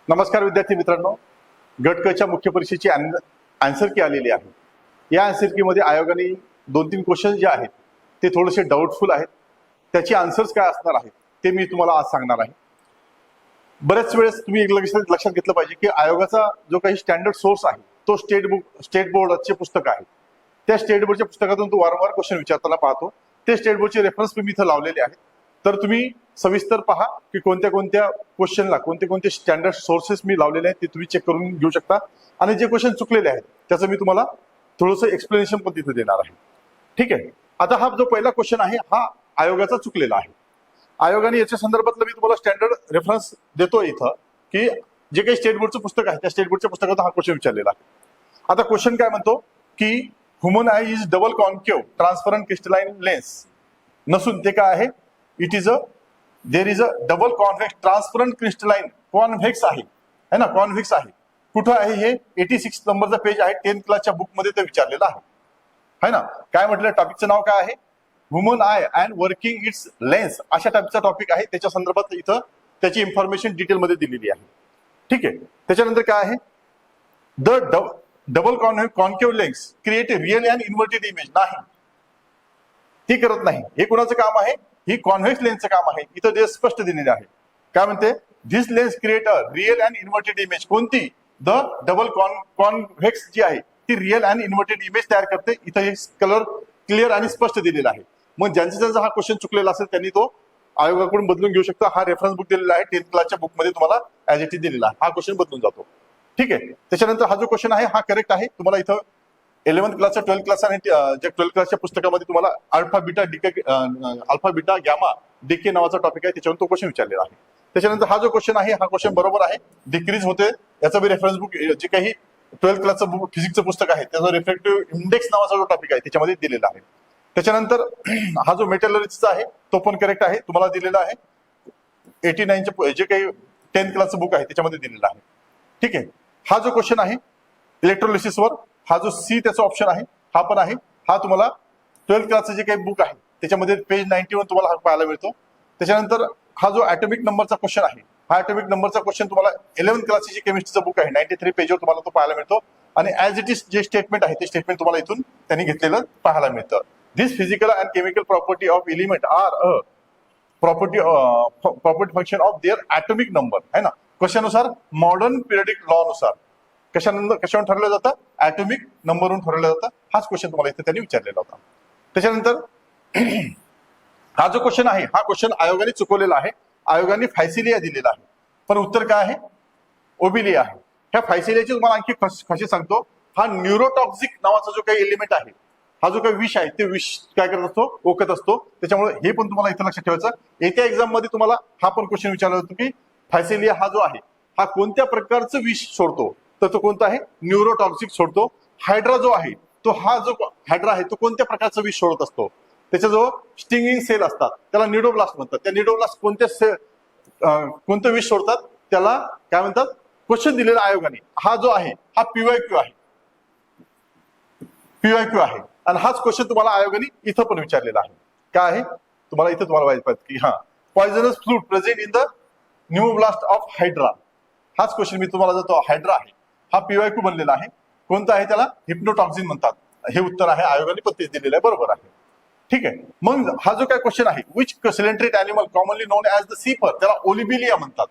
नमस्कार विद्यार्थी मित्रांनो, गट क च्या मुख्य परीक्षेची आन्सर की आलेली आहे. या आन्सर की मध्ये आयोगाने 2-3 क्वेश्चन जे आहेत ते थोडेसे डाऊटफुल आहेत. त्याची आन्सर्स काय असणार आहेत ते मी तुम्हाला आज सांगणार आहे. बऱ्याच वेळेस तुम्ही एक लक्षात घेतलं पाहिजे की आयोगाचा जो काही स्टँडर्ड सोर्स आहे तो स्टेट बोर्डचे पुस्तक आहे. त्या स्टेट बोर्डच्या पुस्तकातून तो वारंवार क्वेश्चन विचारताना पाहतो. ते स्टेट बोर्डचे रेफरन्स मी इथं लावलेले आहेत. तर तुम्ही सविस्तर पहा की कोणत्या कोणत्या क्वेश्चनला कोणते कोणते स्टँडर्ड सोर्सेस मी लावलेले आहेत ते तुम्ही चेक करून घेऊ शकता. आणि जे क्वेश्चन चुकलेले आहेत त्याचं मी तुम्हाला थोडंसं एक्सप्लेनेशन पण तिथे देणार आहे. ठीक आहे. आता हा जो पहिला क्वेश्चन आहे हा आयोगाचा चुकलेला आहे. आयोगाने याच्या संदर्भातलं मी तुम्हाला स्टँडर्ड रेफरन्स देतो इथं की जे काही स्टेट बोर्डचं पुस्तक आहे त्या स्टेट बोर्डच्या पुस्तकात हा क्वेश्चन विचारलेला आहे. आता क्वेश्चन काय म्हणतो की human I is double concave transparent crystalline lens नसून ते काय आहे, it is there is a double convex transparent crystalline convex आहे ना, कॉन्व्हेक्स आहे. कुठं आहे हे 86 नंबरचा पेज आहे. 10th क्लासच्या बुक मध्ये ते विचारलेलं आहे ना. काय म्हटलं, टॉपिकचं नाव काय आहे, human I and working it's lens अशा टाईपचा टॉपिक आहे. त्याच्या संदर्भात इथं त्याची इन्फॉर्मेशन डिटेलमध्ये दिलेली आहे. ठीक आहे. त्याच्यानंतर काय आहे, the double concave lens create a real and inverted image. नाही, ती करत नाही. हे कुणाचं काम आहे, ही कॉन्व्हेक्स लेन्सचं काम आहे. इथं ते स्पष्ट दिलेले आहे. काय म्हणते, this lens create a real and inverted image. कोणती, द डबल कॉन्व्हेक्स जी आहे ती रिअल अँड इन्व्हर्टेड इमेज तयार करते. इथं हे कलर क्लिअर आणि स्पष्ट दिलेला आहे. मग ज्यांचा हा क्वेश्चन चुकलेला असेल त्यांनी तो आयोगाकडून बदलून घेऊ शकता. हा रेफरन्स बुक दिलेला आहे 10th क्लासच्या बुक मध्ये तुम्हाला ऍज इट इज दिलेला आहे. हा क्वेश्चन बदलून जातो. ठीक आहे. त्याच्यानंतर हा जो क्वेश्चन आहे हा करेक्ट आहे. तुम्हाला इथं 11th क्लासचा 12th क्लास आणि ज्या 12th क्लासच्या पुस्तकामध्ये तुम्हाला अल्फा बीटा गॅमा डीके नावाचा टॉपिक आहे त्याच्यावर तो क्वेश्चन विचारलेला आहे. त्याच्यानंतर हा जो क्वेश्चन आहे हा क्वेश्चन बरोबर आहे. डिक्रीज होते याचा बी रेफरन्स बुक जे काही 12th क्लासचं फिजिक्सचं पुस्तक आहे त्याचा रिफ्लेक्टिव्ह इंडेक्स नावाचा जो टॉपिक आहे त्याच्यामध्ये दिलेला आहे. त्याच्यानंतर हा जो मेटलर्जीचा आहे तो पण करेक्ट आहे. तुम्हाला दिलेला आहे 89चे जे काही 10th क्लासचं बुक आहे त्याच्यामध्ये दिलेला आहे. ठीक आहे. हा जो क्वेश्चन आहे इलेक्ट्रोलिसिसवर, हा जो सी त्याचा ऑप्शन आहे हा पण आहे. हा तुम्हाला 12th क्लासचं जे काही बुक आहे त्याच्यामध्ये पेज 91 तुम्हाला हा पाहायला मिळतो. त्याच्यानंतर हा जो ॲटॉमिक नंबरचा क्वेश्चन आहे हा ॲटॉमिक नंबरचा क्वेश्चन तुम्हाला 11th क्लासची जे केमिस्ट्रीचं बुक आहे 93 पेजवर तुम्हाला तो पाहायला मिळतो. आणि ॲज इट इज जे स्टेटमेंट आहे ते स्टेटमेंट तुम्हाला इथून त्यांनी घेतलेलं पाहायला मिळतं. This physical and chemical property of element are a property function of their atomic number आहे ना. कशानुसार, मॉडर्न पिरियडिक लॉ नुसार कशावर ठरवलं जातं, ॲटॉमिक नंबरवरून ठरवलं जातं. हाच क्वेश्चन तुम्हाला इथे त्यांनी विचारलेला होता. त्याच्यानंतर हा जो क्वेश्चन आहे हा क्वेश्चन आयोगाने चुकवलेला आहे. आयोगाने फायसिलिया दिलेला आहे पण उत्तर काय आहे, ओबिलिया आहे. ह्या फायसिलियाची तुम्हाला आणखी कशी सांगतो, हा न्यूरोटॉक्सिक नावाचा जो काही एलिमेंट आहे, हा जो काही विष आहे ते विष काय करत असतो, ओकत असतो. त्याच्यामुळे हे पण तुम्हाला इथं लक्षात ठेवायचं. येत्या एक्झाम मध्ये तुम्हाला हा पण क्वेश्चन विचारला जातो की फायसिलिया हा जो आहे हा कोणत्या प्रकारचं विष सोडतो, तर तो कोणता आहे, न्यूरोटॉक्सिक सोडतो. हायड्रा जो आहे तो हा जो हायड्रा आहे तो कोणत्या प्रकारचं विष सोडत असतो, त्याच्याजवळ स्टिंगिंग सेल असतात त्याला निडोब्लास्ट म्हणतात. त्या निडोब्लास्ट कोणतं विष सोडतात त्याला काय म्हणतात, क्वेश्चन दिलेला आयोगाने. हा जो आहे हा पीवायक्यू आहे आणि हाच क्वेश्चन तुम्हाला आयोगाने इथं पण विचारलेला आहे. काय आहे तुम्हाला इथं तुम्हाला माहिती पाहिजे की हा poisonous fluid present in the cnidoblast of hydra. हाच क्वेश्चन मी तुम्हाला देतो. हायड्रा आहे हा पीवायक्यू बनलेला आहे. कोणता आहे, त्याला हिप्नोटॉक्सिन म्हणतात. हे उत्तर आहे, आयोगाने पण तेच दिलेलं आहे. बरोबर आहे. ठीक आहे. मग हा जो काय क्वेश्चन आहे, which coelenterate animal commonly known as the sea fur, त्याला ओलिबिलिया म्हणतात.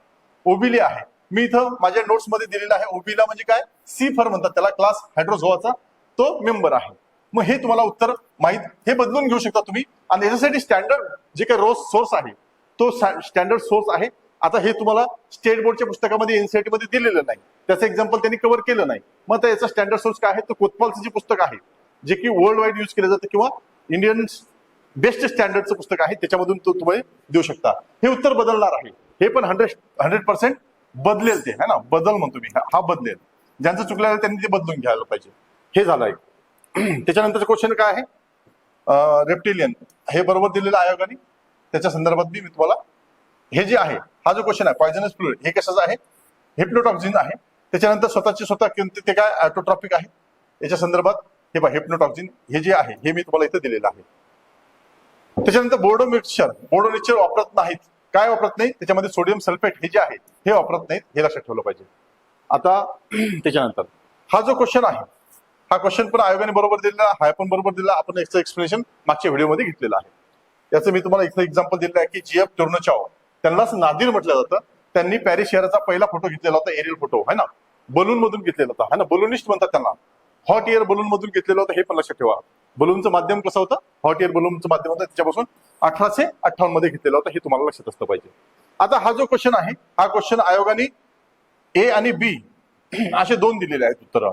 ओबिलिया आहे. मी इथं माझ्या नोट्स मध्ये दिलेला आहे. ओबिलिया म्हणजे काय, सीफर म्हणतात त्याला. क्लास हायड्रोझोआचा तो मेंबर आहे. मग हे तुम्हाला उत्तर माहित, हे बदलून घेऊ शकता तुम्ही. आणि याच्यासाठी स्टँडर्ड जे काही रोज सोर्स आहे तो स्टँडर्ड सोर्स आहे. आता हे तुम्हाला स्टेट बोर्डच्या पुस्तकामध्ये एनसीईआरटी मध्ये दिलेलं नाही, त्याचं एक्झाम्पल त्यांनी कव्हर केलं नाही. मग याचा स्टँडर्ड सोर्स काय आहे, तो कोतवालचं जे पुस्तक आहे जे की वर्ल्ड वाईड यूज केलं जातं किंवा इंडियन बेस्ट स्टँडर्डचं पुस्तक आहे त्याच्यामधून तो तुम्ही देऊ शकता. हे उत्तर बदलणार आहे. हे पण 100% बदलेल ते है ना. बदल म्हणतो मी, हा बदलेल. ज्यांचं चुकलेलं आहे त्यांनी ते बदलून घ्यायला पाहिजे. हे झालं आहे. त्याच्यानंतरचं क्वेश्चन काय आहे, रेप्टिलियन हे बरोबर दिलेलं आयोगाने. त्याच्या संदर्भात मी तुम्हाला हे जे आहे हा जो क्वेश्चन आहे पॉइझनस फ्लुइड हे कशाचं आहे, हिप्नोटॉक्सिन आहे. त्याच्यानंतर स्वतः ते काय ऑटोट्रॉपिक आहे. याच्या संदर्भात हे पहा हिप्नोटॉक्सिन हे जे आहे हे मी तुम्हाला इथं दिलेलं आहे. त्याच्यानंतर बोर्डो मिक्सचर वापरत नाहीत काय वापरत नाही, त्याच्यामध्ये सोडियम सल्फेट हे जे आहे हे वापरत नाहीत, हे लक्षात ठेवलं पाहिजे. आता त्याच्यानंतर हा जो क्वेश्चन आहे, हा क्वेश्चन पण आयोगाने बरोबर दिलेला, हा पण बरोबर दिला. आपण याचं एक्सप्लेनेशन मागच्या व्हिडिओमध्ये घेतलेलं आहे. याचं मी तुम्हाला एक एक्झाम्पल दिलेलं आहे की जीएफ टोर्नचाव, त्यांनाच नादिर म्हटलं जातं. त्यांनी पॅरिस शहराचा पहिला फोटो घेतलेला होता, एरियल फोटो है ना, बलून मधून घेतलेला होता है ना, बलूनिस्ट म्हणतात त्यांना. हॉट एअर बलून मधून घेतलेलं होतं, हे पण लक्षात ठेवा. बलूनचं माध्यम कसं होतं, हॉट एअर बलूनचं माध्यम होतं, त्याच्यापासून 1858 मध्ये घेतलेलं होतं, हे तुम्हाला लक्षात असलं पाहिजे. आता हा जो क्वेश्चन आहे, हा क्वेश्चन आयोगाने ए आणि बी असे दोन दिलेले आहेत उत्तर.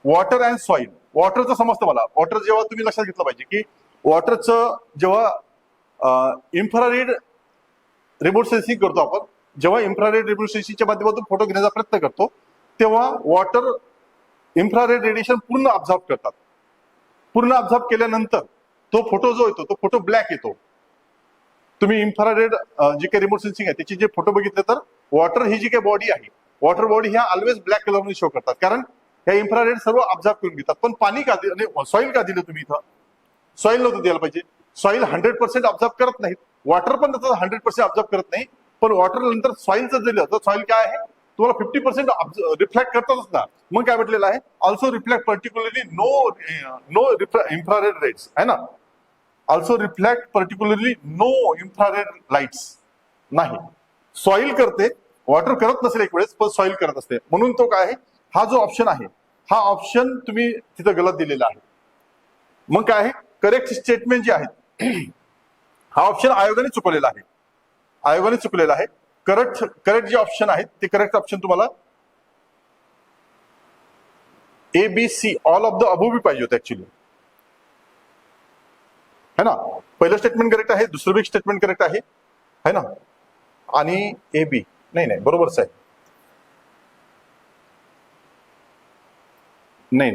वॉटर अँड सॉइल, वॉटरचं समजतं मला. वॉटर जेव्हा तुम्ही लक्षात घेतलं पाहिजे की वॉटरचं जेव्हा इन्फ्रारेड रिमोट सेन्सिंग करतो आपण, जेव्हा इन्फ्रारेड रिमोट सेन्सिंगच्या माध्यमातून फोटो घेण्याचा प्रयत्न करतो, तेव्हा वॉटर इन्फ्रारेड रेडिएशन पूर्ण ऑब्झर्व करतात. पूर्ण ऑब्झर्व केल्यानंतर तो फोटो जो येतो तो फोटो ब्लॅक येतो. तुम्ही इन्फ्रारेड जे काही रिमोट सेन्सिंग आहे त्याचे जे फोटो बघितले तर वॉटर ही जी काही बॉडी आहे, वॉटर बॉडी ह्या ऑलवेज ब्लॅक कलरमध्ये शो करतात, कारण ह्या इन्फ्रारेड सर्व ऑब्झर्व करून घेतात. पण पाणी का दिलं, सॉइल का दिलं तुम्ही इथं? सॉइल नव्हतं द्यायला पाहिजे. सॉइल 100% ऑब्झर्व करत नाहीत, वॉटर पण त्याचं 100% ऑब्झर्व करत नाही. पण वॉटर नंतर सॉइलचं दिलं तर सॉइल काय आहे, तुम्हाला 50% रिफ्लेक्ट करतातच ना. मग काय म्हटलेलं आहे, also reflect particularly no infrared rays है ना, also reflect particularly no infrared lights. नाही, सॉइल करते, वॉटर करत नसेल एक वेळेस, पण सॉइल करत असते. म्हणून तो काय आहे, हा जो ऑप्शन आहे, हा ऑप्शन तुम्ही तिथं गलत दिलेला आहे. मग काय आहे, करेक्ट स्टेटमेंट जे आहे, हा ऑप्शन आयोगाने चुकवलेला आहे. आयोगाने चुकलेला आहे. करेक्ट जे ऑप्शन आहेत ते करेक्ट ऑप्शन तुम्हाला A B C all of the above B पाहिजे होते ऍक्च्युली, है ना. पहिलं स्टेटमेंट करेक्ट आहे, दुसरं बी स्टेटमेंट करेक्ट आहे, है ना. आणि ए बी नाही बरोबरच आहे. नाही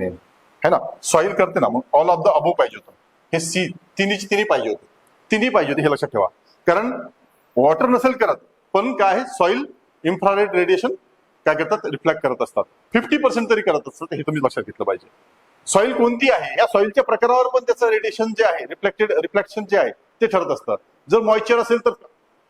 है ना, सॉइल करते ना, मग ऑल ऑफ द अबो पाहिजे होतं. हे सी तिन्ही पाहिजे होते, तिन्ही पाहिजे होते, हे लक्षात ठेवा. कारण वॉटर नसेल करत, पण काय आहे, सॉइल इन्फ्रारेड रेडिएशन काय करतात, रिफ्लेक्ट करत असतात. 50% तरी करत असतात, हे तुम्ही लक्षात घेतलं पाहिजे. सॉइल कोणती आहे, या सॉइलच्या प्रकारावर पण त्याचं रेडिएशन जे आहे, रिफ्लेक्शन जे आहे ते ठरत असतं. जर मॉइश्चर असेल तर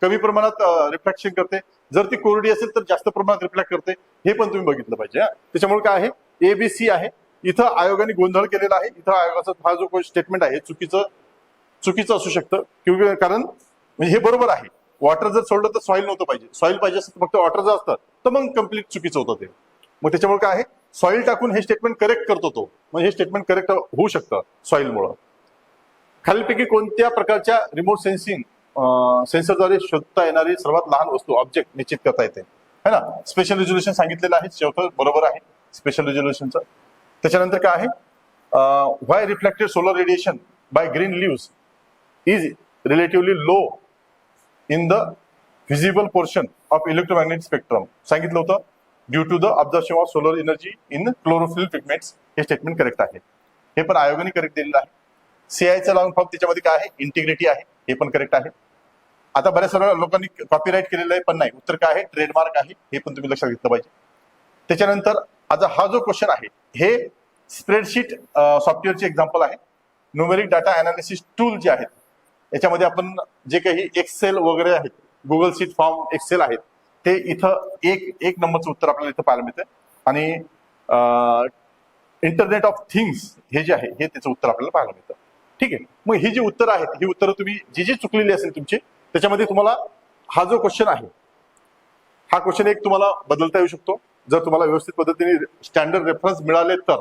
कमी प्रमाणात रिफ्लेक्शन करते, जर ती कोरडी असेल तर जास्त प्रमाणात रिफ्लेक्ट करते, हे पण तुम्ही बघितलं पाहिजे. त्याच्यामुळे काय आहे, एबीसी आहे. इथं आयोगाने गोंधळ केलेला आहे. इथं आयोगाचा हा जो स्टेटमेंट आहे चुकीचं असू शकतं, किंवा कारण म्हणजे हे बरोबर आहे, वॉटर जर सोडलं तर सॉइल नव्हतं पाहिजे. सॉइल पाहिजे असतं, फक्त वॉटर जर असतं तर मग कम्प्लीट चुकीचं होतं ते. मग त्याच्यामुळे काय आहे, सॉइल टाकून हे स्टेटमेंट करेक्ट करतो तो, म्हणजे हे स्टेटमेंट करेक्ट होऊ शकतं सॉइलमुळं. खालीलपैकी कोणत्या प्रकारच्या रिमोट सेन्सरद्वारे शोधता येणारी सर्वात लहान वस्तू ऑब्जेक्ट निश्चित करता येते, है ना. स्पेशल रिझोल्युशन सांगितलेलं आहे, शेवट बरोबर आहे स्पेशल रिझोल्युशनचं. त्याच्यानंतर काय आहे, why reflected solar radiation by green leaves is relatively low in the visible portion of electromagnetic spectrum सांगितलं होतं, due to the observation of solar energy in chlorophyll pigments. हे स्टेटमेंट करेक्ट आहे, हे पण आयोगाने करेक्ट दिलेलं आहे. सीआयचं लॉंग फॉर्म त्याच्यामध्ये काय आहे, इंटिग्रिटी आहे, हे पण करेक्ट आहे. आता बऱ्याच सर्व लोकांनी कॉपीराईट केलेलं आहे, पण नाही, उत्तर काय आहे, ट्रेडमार्क आहे, हे पण तुम्ही लक्षात घेतलं पाहिजे. त्याच्यानंतर आता हा जो क्वेश्चन आहे, हे स्प्रेडशीट सॉफ्टवेअरचे एक्झाम्पल आहे. न्यूमेरिक डाटा अनालिसिस टूल जे आहेत, याच्यामध्ये आपण जे काही एक्सेल वगैरे आहेत, गुगल शीट फॉर्म एक्सेल आहेत, ते इथं एक नंबरचं उत्तर आपल्याला इथं पाहायला मिळतं. आणि इंटरनेट ऑफ थिंग्स हे जे आहे, हे त्याचं उत्तर आपल्याला पाहायला मिळतं. ठीक आहे, मग ही जी उत्तर आहेत, ही उत्तरं तुम्ही जी चुकलेली असेल तुमची, त्याच्यामध्ये तुम्हाला हा जो क्वेश्चन आहे, हा क्वेश्चन एक तुम्हाला बदलता येऊ शकतो, जर तुम्हाला व्यवस्थित पद्धतीने स्टँडर्ड रेफरन्स मिळाले तर.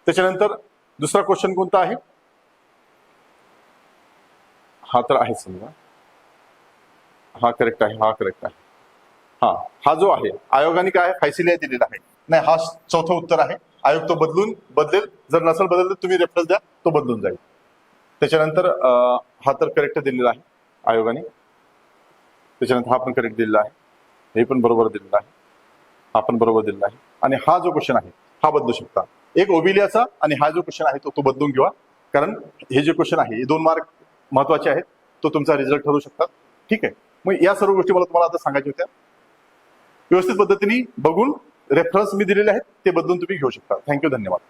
त्याच्यानंतर दुसरा क्वेश्चन कोणता आहे, हा तर आहे समजा, हा करेक्ट आहे, हा करेक्ट आहे. हा जो आहे, आयोगाने काय फैसला दिलेला आहे, नाही हा चौथं उत्तर आहे. आयोग तो बदलेल, जर नसेल बदललं तुम्ही रेफरन्स द्या, तो बदलून जाईल. त्याच्यानंतर हा तर करेक्ट दिलेला आहे आयोगाने. त्याच्यानंतर हा पण करेक्ट दिलेला आहे, हे पण बरोबर दिलेला आहे, हा पण बरोबर दिलेला आहे. आणि हा जो क्वेश्चन आहे हा बदलू शकता, एक ओबिलियाचा आणि हा जो क्वेश्चन आहे तो बदलून घेवा, कारण हे जे क्वेश्चन आहे हे 2 मार्क महत्वाचे आहेत, तो तुमचा रिझल्ट ठरू शकतात. ठीक आहे, मग या सर्व गोष्टी मला तुम्हाला आता सांगायच्या होत्या. व्यवस्थित पद्धतीने बघून रेफरन्स मी दिलेले आहेत ते बदलून तुम्ही घेऊ शकता. थँक्यू, धन्यवाद.